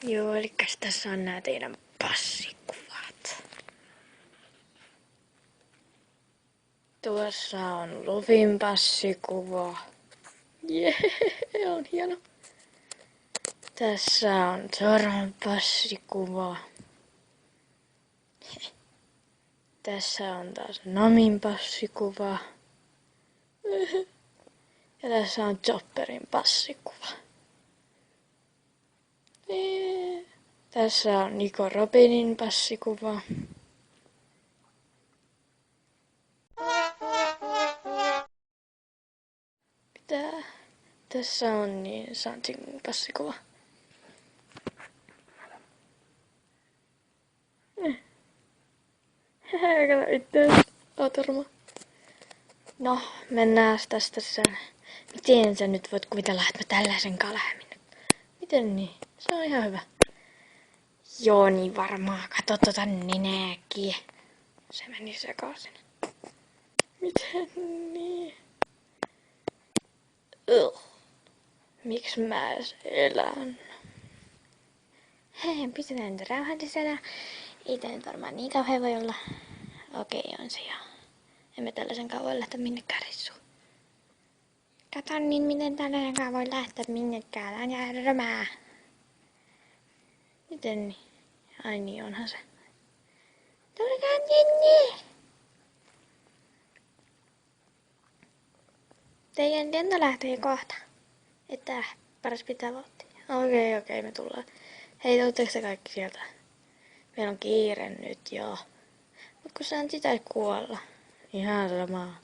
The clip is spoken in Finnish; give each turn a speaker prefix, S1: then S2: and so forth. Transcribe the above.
S1: Joo, eli tässä on nämä teidän passikuvat. Tuossa on Luvin passikuva. Jee, on hieno. Tässä on Zoran passikuva. Tässä on taas Namin passikuva. Ja tässä on Chopperin passikuva. Tässä on Nico Robinin passikuva. Mitä? Tässä on niin Santin passikuva. Kato itseäsi. Otorma. No, mennään tästä sen. Miten sä nyt voit kuvitella, että mä tällaisen kalhemin? Miten niin? Se on ihan hyvä. Joo, niin varmaan. Kato tota nenääkin. Se meni sekaisin. Miten niin? Miksi mä edes elän? Hei, pysytään nyt rauhallisena. Ei tää nyt varmaan niin kauhean voi olla. Okei, on se jo. Emme tällaisen kauan lähteä minnekään reissuun. Kato niin, miten tällaisen kauan voi lähteä minnekään. Tää on jää römää. Miten niin? Ai niin, onhan se. Tulkaa tänne! Teidän lento lähtee kohta. Että paras pitää vauhtia. Okei, me tullaan. Hei, tuutteko te kaikki sieltä? Meillä on kiire nyt, joo. Mut kun sä on sitä kuolla. Ihan sama.